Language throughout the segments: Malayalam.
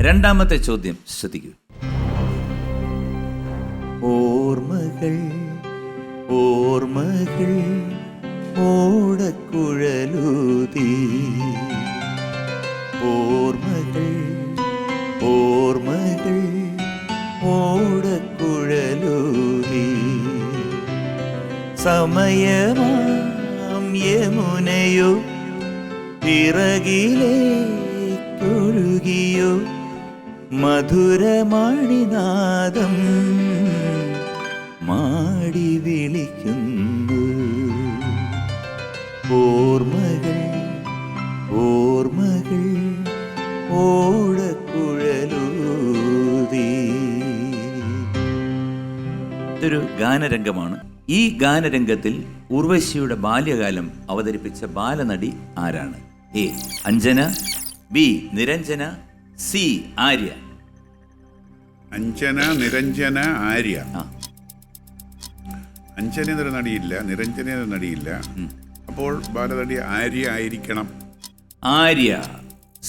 രണ്ടാമത്തെ ചോദ്യം ശ്രദ്ധിക്കൂ. ഓർമ്മകൾ ഓർമ്മകൾ ഓടക്കുഴലൂതി, ഓർമ്മകൾ ഓർമ്മകൾ ഓടക്കുഴലൂതി, സമയമാം യമുനയോ പിറകിലേക്കൊഴുകിയോ, മധുരമണിനാദം മാടി വിളിക്കുന്നു. ഓർമ്മകൾ ഓർമ്മകൾ ഓടക്കുഴലൂതി. ഇതൊരു ഗാനരംഗമാണ്. ഈ ഗാനരംഗത്തിൽ ഉർവശിയുടെ ബാല്യകാലം അവതരിപ്പിച്ച ബാലനടി ആരാണ്? A Anjana, B Niranjana, C Arya. Anjana, Niranjana, Arya. Anjana എന്നൊരു നടിയില്ല, നിരഞ്ജന എന്നൊരു നടിയില്ല. അപ്പോൾ ബാലനടി ആര്യ ആയിരിക്കണം. ആര്യ.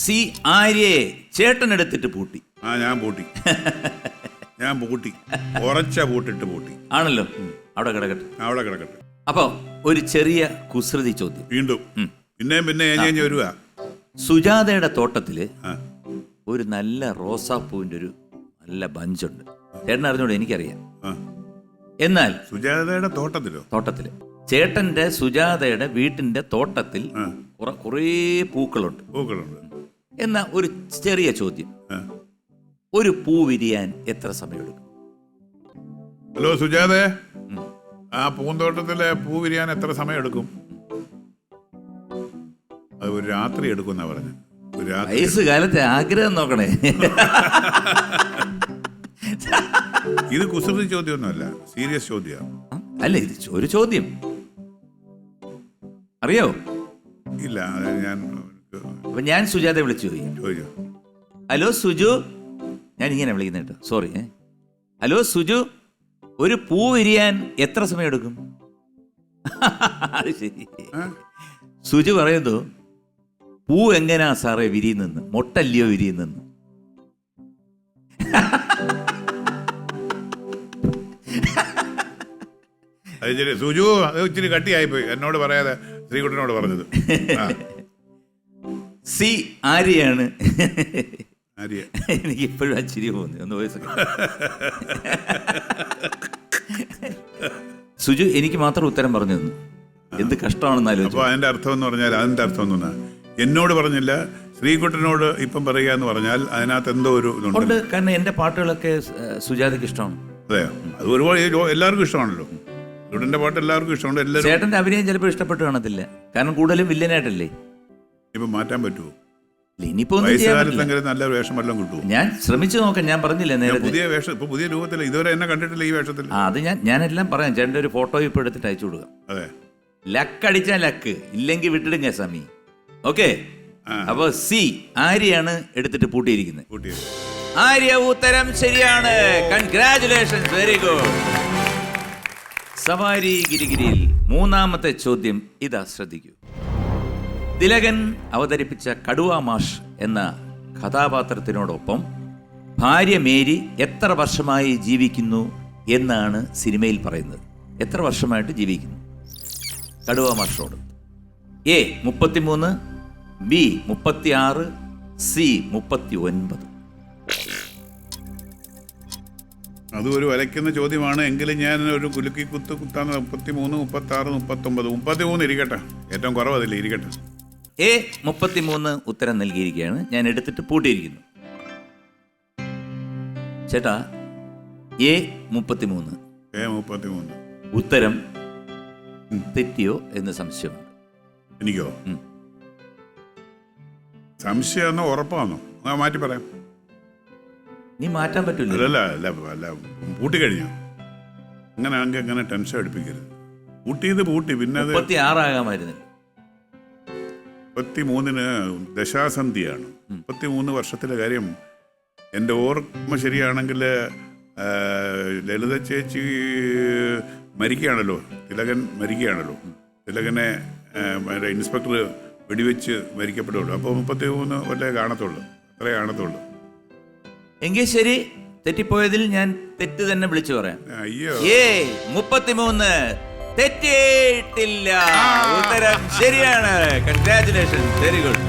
സി ആര്യയെ ചേട്ടൻ എടുത്തിട്ട് പൂട്ടി. ഞാൻ പൂട്ടി. ഞാൻ പൂട്ടി. ഉറച്ച പൂട്ടിട്ട് പൂട്ടി. ആണല്ലോ. അവിടെ കിടക്കട്ടെ. അവിടെ കിടക്കട്ടെ. അപ്പൊ ഒരു ചെറിയ കുസൃതി ചോദ്യം വീണ്ടും. പിന്നെ വരുക. സുജാതയുടെ തോട്ടത്തില് ഒരു നല്ല റോസാപ്പൂവിന്റെ ഒരു നല്ല ബഞ്ചുണ്ട്. ചേട്ടൻ അറിഞ്ഞോളൂ, എനിക്കറിയാം. എന്നാൽ സുജാതയുടെ തോട്ടത്തില് ചേട്ടന്റെ സുജാതയുടെ വീട്ടിന്റെ തോട്ടത്തിൽ കുറേ പൂക്കളുണ്ട്. എന്നാ ഒരു ചെറിയ ചോദ്യം, ഒരു പൂ വിരിയാൻ എത്ര സമയമെടുക്കും? ഹലോ സുജാതേ, ആ പൂന്തോട്ടത്തിലെ പൂ വിരിയാൻ എത്ര സമയം എടുക്കും? അത് ഒരു രാത്രി എടുക്കും പറഞ്ഞു. വയസ്സുകാലത്തെ ആഗ്രഹം നോക്കണേ. ഇത് കുസൃതി ചോദ്യമൊന്നുമല്ല, സീരിയസ് ചോദ്യം. അല്ല, ഇത് ഒരു ചോദ്യം അറിയോ? ഇല്ല, ഞാൻ സുജാത വിളിച്ചു ചോദിച്ചു. ഹലോ സുജു, ഞാൻ ഇങ്ങനെ വിളിക്കുന്ന കേട്ടോ, സോറി. ഹലോ സുജു, ഒരു പൂ വിരിയാൻ എത്ര സമയം എടുക്കും? അത് ശരി. സുജു പറയുന്നു, പൂ എങ്ങനാ സാറേ വിരിയുന്നെന്ന്, മൊട്ടല്ലയോ വിരിയുന്നെന്ന്. സുജു ഇച്ചിരി കട്ടിയായിപ്പോയി, എന്നോട് പറയാതെ ശ്രീകുട്ടനോട് പറഞ്ഞത്. സി ആര്യയാണ്. ആര്യ. എനിക്ക് ഇപ്പോഴും ആ ചിരി പോകുന്നു. ഒന്ന് വയസ്സൊക്കെ. സുജു എനിക്ക് മാത്രം ഉത്തരം പറഞ്ഞു തന്നു. എന്ത് കഷ്ടമാണെന്നാലും. അപ്പോൾ അതിന്റെ അർത്ഥം എന്ന് പറഞ്ഞാൽ, അതിന്റെ അർത്ഥം എന്ന് എന്നോട് പറഞ്ഞില്ല, ശ്രീകുട്ടനോട് ഇപ്പം പറയുക എന്ന് പറഞ്ഞാൽ അതിനകത്ത് എന്തോ ഒരു ഇതുണ്ട്. കാരണം എന്റെ പാട്ടുകളൊക്കെ സുജാതയ്ക്ക് ഇഷ്ടമാണ്. അതെ, അത് ഒരുപാട് എല്ലാവർക്കും ഇഷ്ടമാണല്ലോ. ശ്രീകുട്ടന്റെ പാട്ട് എല്ലാവർക്കും ഇഷ്ടമാണ്. ചേട്ടന്റെ അഭിനയം ചിലപ്പോൾ ഇഷ്ടപ്പെട്ട് കാണത്തില്ല, കാരണം കൂടുതലും വില്ലനായിട്ടല്ലേ. ഇപ്പൊ മാറ്റാൻ പറ്റുമോ? ഇനിയിപ്പോ നല്ല വേഷം എല്ലാം കിട്ടുമോ? ഞാൻ ശ്രമിച്ചു നോക്കാം. ഞാൻ പറഞ്ഞില്ലേ നേരത്തെ, പുതിയ വേഷം, ഇപ്പൊ പുതിയ രൂപത്തിൽ ഇതുവരെ എന്നെ കണ്ടിട്ടില്ല ഈ വേഷത്തിൽ. അത് ഞാനെല്ലാം പറയാം. ചേട്ടൻ്റെ ഒരു ഫോട്ടോ ഇപ്പൊ എടുത്തിട്ട് അയച്ചു കൊടുക്കാം. അതെ, ലക്ക് അടിച്ചാൽ ലക്ക്, ഇല്ലെങ്കിൽ വിട്ടിടുങ്ങ സമി. ഓക്കെ, അപ്പൊ സി ആര്യാണ് എടുത്തിട്ട് പൂട്ടിയിരിക്കുന്നത്. ആര്യ ഉത്തരം ശരിയാണ്. Congratulations, very good. സവാരി ഗിരിഗിരിയിൽ മൂന്നാമത്തെ ചോദ്യം ഇതാ, ശ്രദ്ധിക്കൂ. തിലകൻ അവതരിപ്പിച്ച കടുവ മാഷ് എന്ന കഥാപാത്രത്തിനോടൊപ്പം ഭാര്യ മേരി എത്ര വർഷമായി ജീവിക്കുന്നു എന്നാണ് സിനിമയിൽ പറയുന്നത്. എത്ര വർഷമായിട്ട് ജീവിക്കുന്നു കടുവ മാഷോട്? A 33, B 36, C 39. അത് ഒരു വരയ്ക്കുന്ന ചോദ്യമാണ് എങ്കിലും ഞാൻ ഒരു കുലുക്കി കുത്താന്ന്. 33, 36, 39. 33 ഇരിക്കട്ടെ, ഏറ്റവും കുറവ് അതില്ല, ഇരിക്കട്ടെ. എ 33 ഉത്തരം നൽകിയിരിക്കുകയാണ്. ഞാൻ എടുത്തിട്ട് പൂട്ടിയിരിക്കുന്നു. ചേട്ടാ, എ 33 ഉത്തരം തെറ്റിയോ എന്ന് സംശയമുണ്ട് എനിക്കോ? സംശയം ഉറപ്പാണോ? മാറ്റി പറയാം. നീ മാറ്റാൻ പറ്റില്ല. അല്ല പൂട്ടിക്കഴിഞ്ഞോ? അങ്ങനെ ആണെങ്കിൽ അങ്ങനെ ടെൻഷൻ അടുപ്പിക്കരുത്. പൂട്ടിയത് പൂട്ടി, പിന്നെ 36 ആകാമായിരുന്നു. 33 ദശാസന്ധിയാണ്. 33 വർഷത്തിലെ കാര്യം എൻ്റെ ഓർമ്മ ശരിയാണെങ്കിൽ ലളിത ചേച്ചി മരിക്കുകയാണല്ലോ, തിലകൻ മരിക്കുകയാണല്ലോ. തിലകനെ ഇൻസ്പെക്ടർ വെടിവെച്ച് മരിക്കപ്പെടുള്ളൂ. അപ്പോൾ 33 വല്ലേ കാണത്തുള്ളൂ, അത്രേ കാണത്തുള്ളൂ. എങ്കിൽ ശരി, തെറ്റിപ്പോയതിൽ ഞാൻ തെറ്റ് തന്നെ വിളിച്ചു പറയാം. അയ്യോ 33 തെറ്റിയിട്ടില്ല. ഉത്തരം ശരിയാണ്. Congratulation, very good.